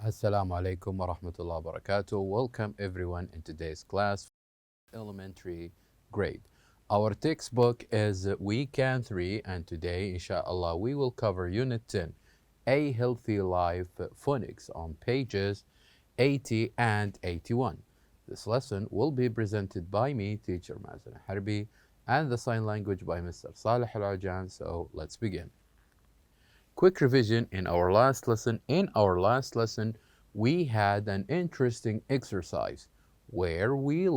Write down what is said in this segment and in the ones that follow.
Assalamu alaikum wa rahmatullahi wa barakatuh. Welcome everyone in today's class, elementary grade. Our textbook is weekend 3 and today inshallah we will cover unit 10, A Healthy Life Phonics on pages 80 and 81. This lesson will be presented by me, teacher Mazen Harbi, and the sign language by Mr. Saleh Al-Ajan. So let's begin. Quick revision in our last lesson. In our last lesson, we had an interesting exercise where we did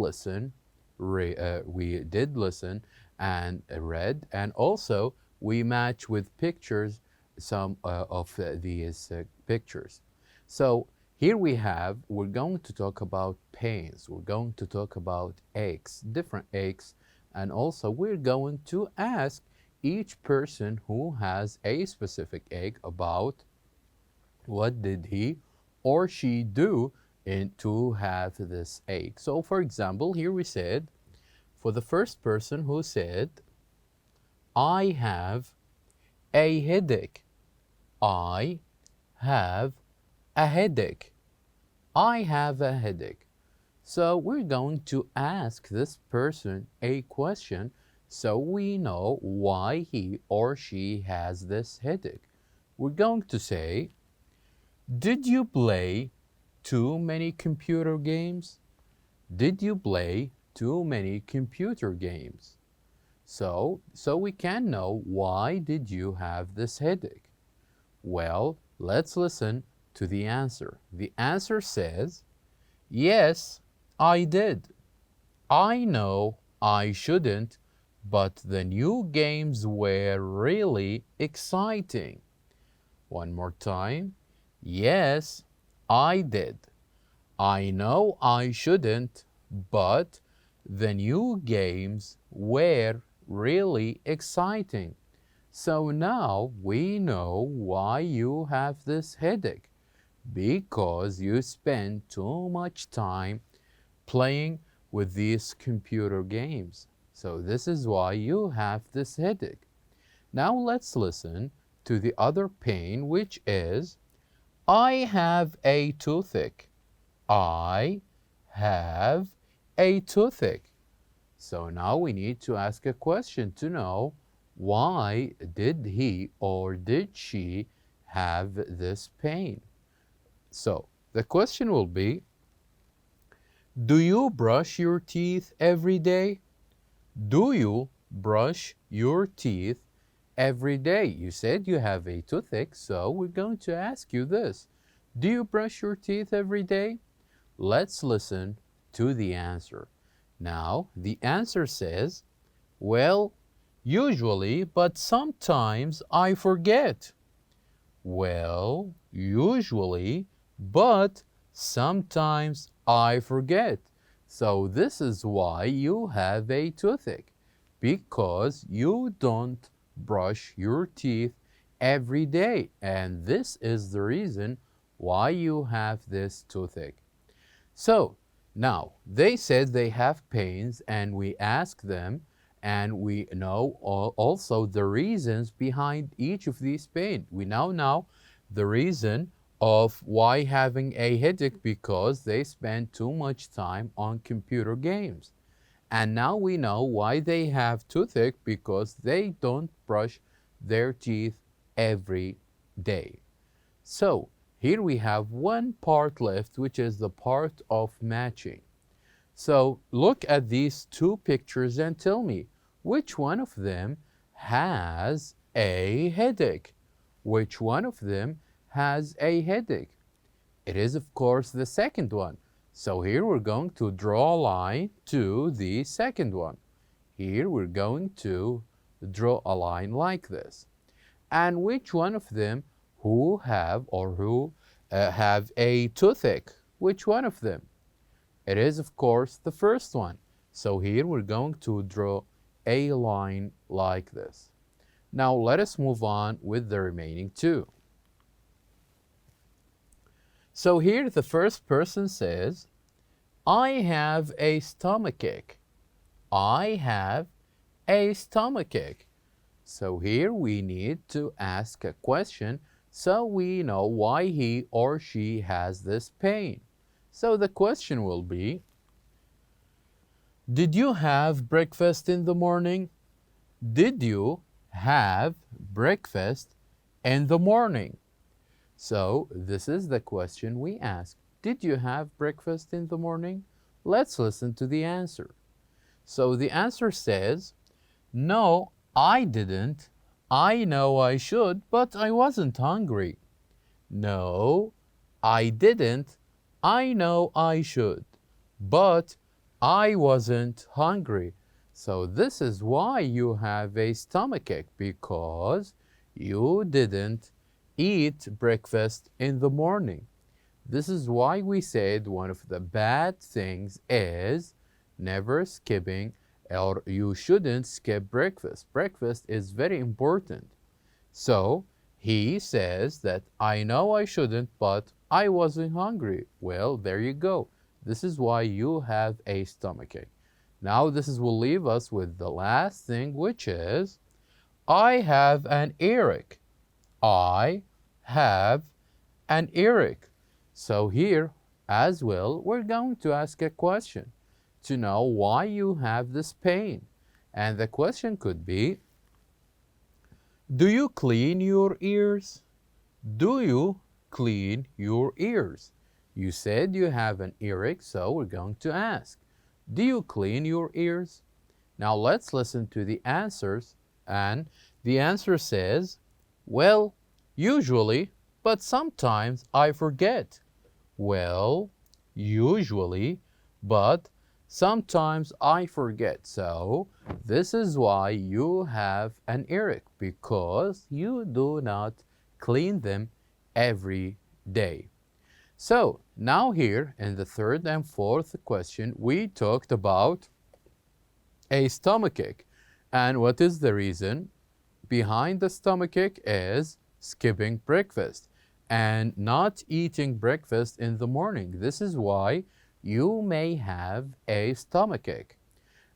listen and read, and also we match with pictures some of these pictures. So here we're going to talk about pains, we're going to talk about aches, different aches, and also we're going to ask each person who has a specific ache about what did he or she do to have this ache. So for example, here we said, for the first person who said, I have a headache. I have a headache. I have a headache. So we're going to ask this person a question so we know why he or she has this headache. We're going to say, did you play too many computer games? Did you play too many computer games? So we can know why did you have this headache? Well, let's listen to the answer. The answer says, yes, I did. I know I shouldn't, but the new games were really exciting. One more time. Yes, I did. I know I shouldn't, but the new games were really exciting. So now we know why you have this headache, because you spend too much time playing with these computer games. So this is why you have this headache. Now let's listen to the other pain, which is, I have a toothache. I have a toothache. So now we need to ask a question to know why did he or did she have this pain. So the question will be, do you brush your teeth every day? Do you brush your teeth every day? You said you have a toothache, so we're going to ask you this. Do you brush your teeth every day? Let's listen to the answer. Now, the answer says, well, usually, but sometimes I forget. Well, usually, but sometimes I forget. So this is why you have a toothache, because you don't brush your teeth every day. And this is the reason why you have this toothache. So now they said they have pains and we ask them, and we know also the reasons behind each of these pain. We now know the reason of why having a headache, because they spend too much time on computer games. And now we know why they have toothache, because they don't brush their teeth every day. So here we have one part left, which is the part of matching. So look at these two pictures and tell me which one of them has a headache. Which one of them has a headache? It is, of course, the second one. So here we're going to draw a line to the second one. Here we're going to draw a line like this. And which one of them who have a toothache? Which one of them? It is, of course, the first one. So here we're going to draw a line like this. Now let us move on with the remaining two. So here the first person says, I have a stomachache. I have a stomachache. So here we need to ask a question So we know why he or she has this pain. So the question will be, did you have breakfast in the morning? Did you have breakfast in the morning? So this is the question we ask. Did you have breakfast in the morning? Let's listen to the answer. So the answer says, no, I didn't. I know I should, but I wasn't hungry. No, I didn't. I know I should, but I wasn't hungry. So this is why you have a stomachache, because you didn't eat breakfast in the morning. This is why we said one of the bad things is never skipping, or you shouldn't skip breakfast. Breakfast is very important. So he says that I know I shouldn't, but I wasn't hungry. Well, there you go. This is why you have a stomachache. Now this will leave us with the last thing, which is I have an earache. I have an earache. So here as well, we're going to ask a question to know why you have this pain. And the question could be, do you clean your ears? Do you clean your ears? You said you have an earache, so we're going to ask, do you clean your ears? Now let's listen to the answers. And the answer says, well, usually, but sometimes I forget. Well, usually, but sometimes I forget. So this is why you have an earache, because you do not clean them every day. So now here in the third and fourth question, we talked about a stomachache. And what is the reason behind the stomachache is skipping breakfast and not eating breakfast in the morning. This is why you may have a stomachache.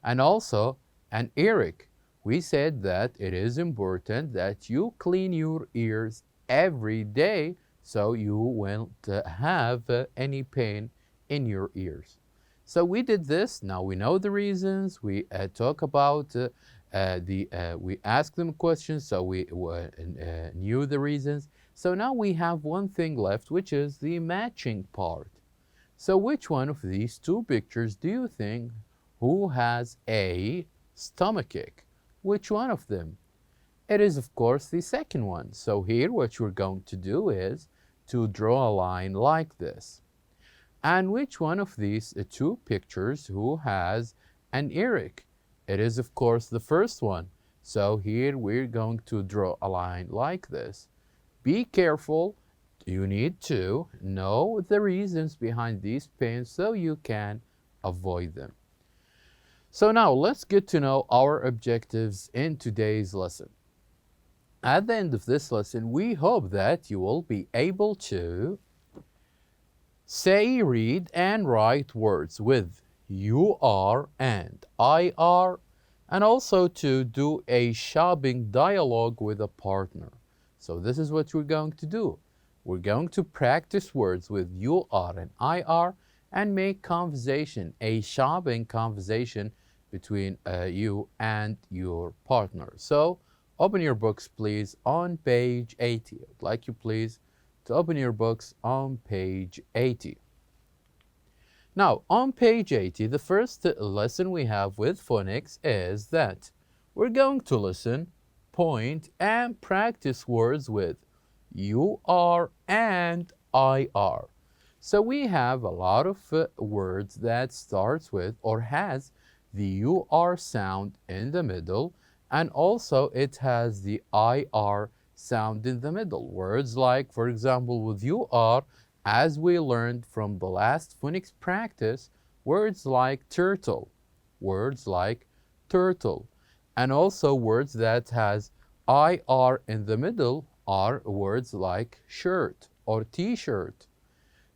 And also an earache. We said that it is important that you clean your ears every day so you won't have any pain in your ears. So we did this. Now we know the reasons. We talk about we asked them questions, so we knew the reasons. So now we have one thing left, which is the matching part. So which one of these two pictures do you think who has a stomachache? Which one of them? It is, of course, the second one. So here what you're going to do is to draw a line like this. And which one of these two pictures who has an earache? It is, of course, the first one. So here we're going to draw a line like this. Be careful. You need to know the reasons behind these pains so you can avoid them. So now let's get to know our objectives in today's lesson. At the end of this lesson, we hope that you will be able to say, read, and write words with you are and I are, and also to do a shopping dialogue with a partner. So this is what we're going to do. We're going to practice words with you are and I are and make conversation, a shopping conversation between you and your partner. So open your books, please, on page 80. I'd like you, please, to open your books on page 80. Now, on page 80, the first lesson we have with phonics is that we're going to listen, point, and practice words with you are and I are. So we have a lot of words that starts with or has the you are sound in the middle, and also it has the I are sound in the middle. Words like, for example, with you are, as we learned from the last phonics practice, words like turtle, and also words that has I are in the middle are words like shirt or t-shirt.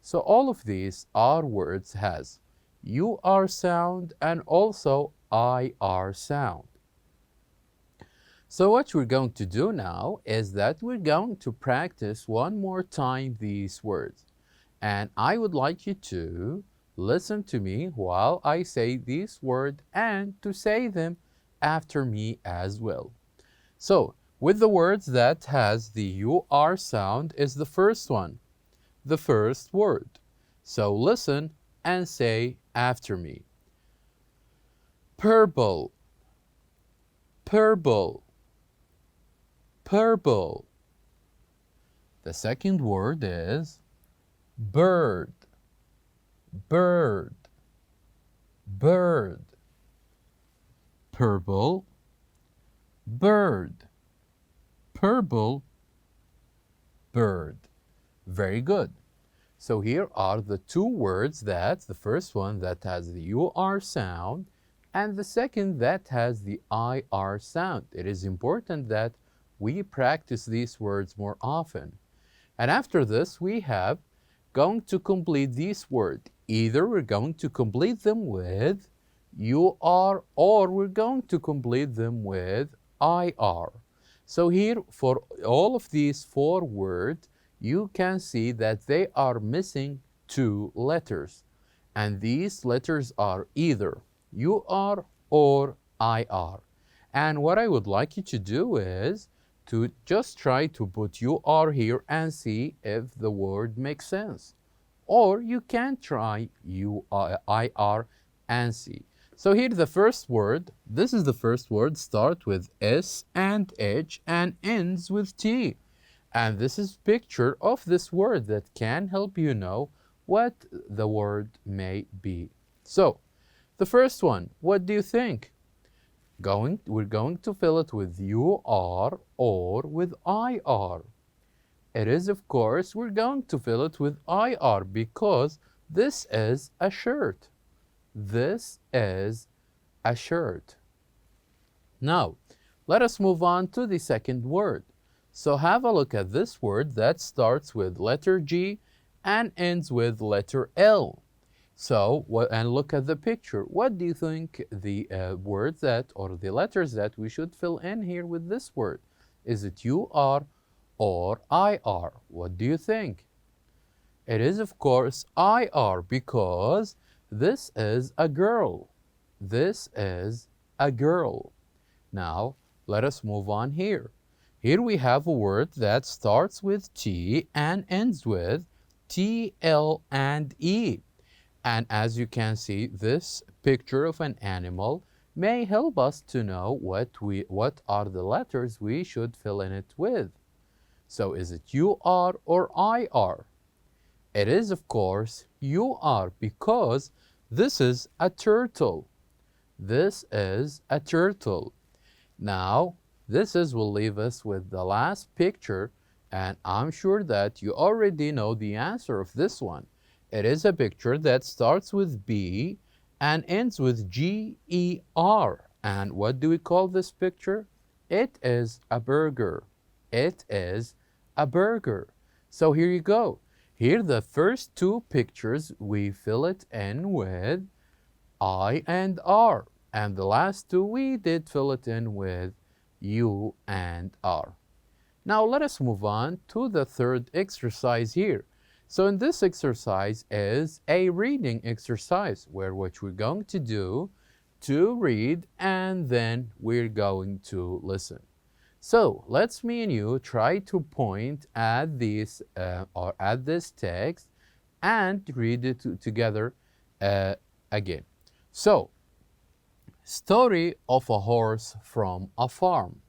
So all of these are words has you are sound and also I are sound. So what we're going to do now is that we're going to practice one more time these words. And I would like you to listen to me while I say these words and to say them after me as well. So, with the words that has the UR sound is the first one, the first word. So listen and say after me. Purple, purple, purple. The second word is bird, bird, bird. Purple, bird, purple, bird. Very good. So here are the two words that, the first one that has the UR sound and the second that has the IR sound. It is important that we practice these words more often. And after this, we have going to complete these words. Either we're going to complete them with UR or we're going to complete them with IR. So here, for all of these four words, you can see that they are missing two letters. And these letters are either UR or IR. And what I would like you to do is to just try to put UR here and see if the word makes sense. Or you can try IR and see. So here the first word, this is the first word, start with S and H and ends with T. And this is picture of this word that can help you know what the word may be. So, the first one, what do you think? We're going to fill it with UR or with IR. It is, of course, we're going to fill it with IR because this is a shirt. This is a shirt. Now, let us move on to the second word. So have a look at this word that starts with letter G and ends with letter L. So, and look at the picture. What do you think the words that, or the letters that we should fill in here with this word? Is it UR or IR? What do you think? It is, of course, IR because this is a girl. This is a girl. Now, let us move on here. Here we have a word that starts with T and ends with T, L, and E. And as you can see, this picture of an animal may help us to know what are the letters we should fill in it with. So is it UR or IR? It is, of course, UR because this is a turtle. This is a turtle. Now, will leave us with the last picture, and I'm sure that you already know the answer of this one. It is a picture that starts with B and ends with GER. And what do we call this picture? It is a burger. It is a burger. So here you go. Here the first two pictures, we fill it in with I and R. And the last two, we did fill it in with U and R. Now let us move on to the third exercise here. So in this exercise is a reading exercise where what we're going to do to read and then we're going to listen. So let's me and you try to point at this or at this text and read it together again. So, story of a horse from a farm.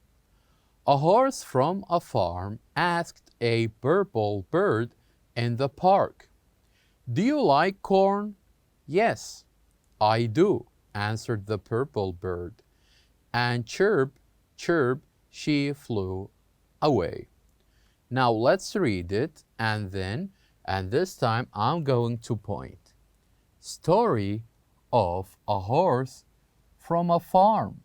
A horse from a farm asked a purple bird in the park, "Do you like corn?" "Yes, I do," answered the purple bird. And chirp, chirp, she flew away. Now let's read it and this time I'm going to point. Story of a horse from a farm.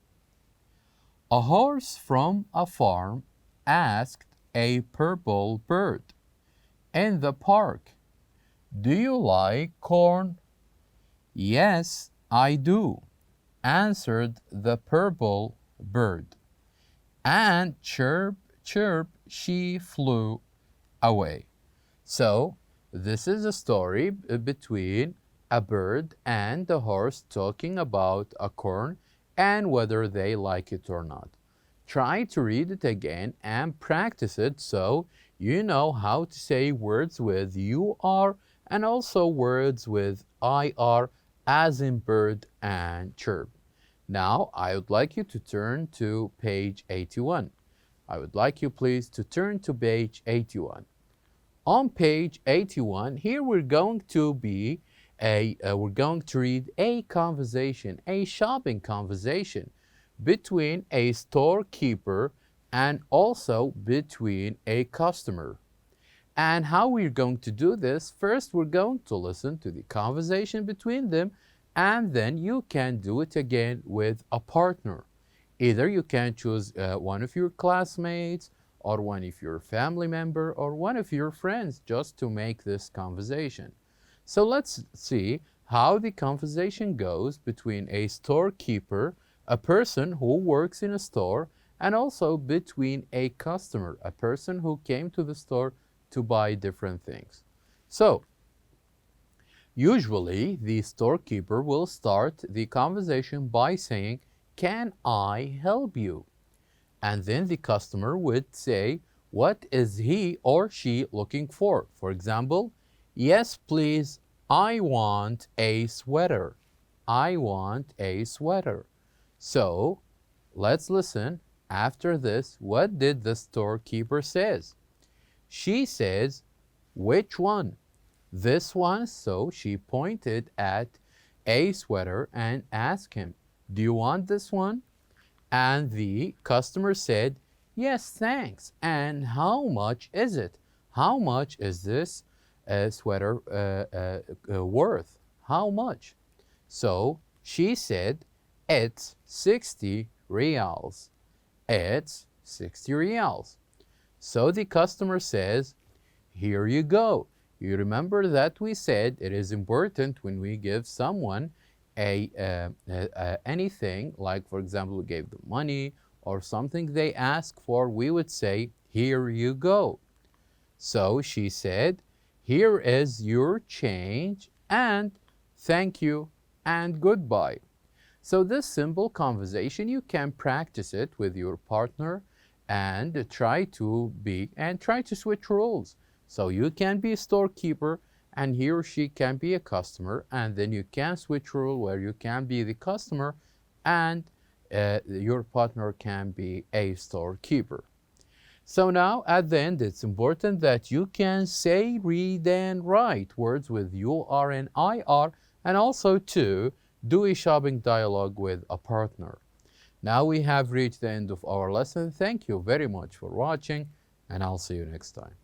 A horse from a farm asked a purple bird in the park, "Do you like corn?" "Yes, I do," answered the purple bird. and chirp, chirp, she flew away. So this is a story between a bird and a horse talking about a corn and whether they like it or not. Try to read it again and practice it so you know how to say words with UR and also words with IR, as in bird and chirp. Now I would like you to turn to page 81. I would like you please to turn to page 81. On page 81, here we're going to read a conversation, a shopping conversation between a storekeeper and also between a customer. And how we're going to do this, first we're going to listen to the conversation between them, and then you can do it again with a partner. Either you can choose one of your classmates or one of your family member or one of your friends just to make this conversation. So let's see how the conversation goes between a storekeeper, a person who works in a store, and also between a customer, a person who came to the store to buy different things. So usually the storekeeper will start the conversation by saying, "Can I help you?" And then the customer would say, what is he or she looking for? For example, "Yes, please, I want a sweater. I want a sweater." So let's listen. After this, what did the storekeeper says? She says, "Which one?" "This one." So she pointed at a sweater and asked him, "Do you want this one?" And the customer said, "Yes, thanks. And how much is it? How much is this sweater worth? How much?" So she said, "It's 60 reals. It's 60 reals. So the customer says, "Here you go." You remember that we said it is important when we give someone anything, like for example, we gave them money or something they ask for, we would say, "Here you go." So she said, "Here is your change and thank you and goodbye." So this simple conversation, you can practice it with your partner and try to switch roles. So you can be a storekeeper and he or she can be a customer, and then you can switch role where you can be the customer and your partner can be a storekeeper. So now at the end, it's important that you can say, read, and write words with UR and IR, and also to do a shopping dialogue with a partner. Now we have reached the end of our lesson. Thank you very much for watching, and I'll see you next time.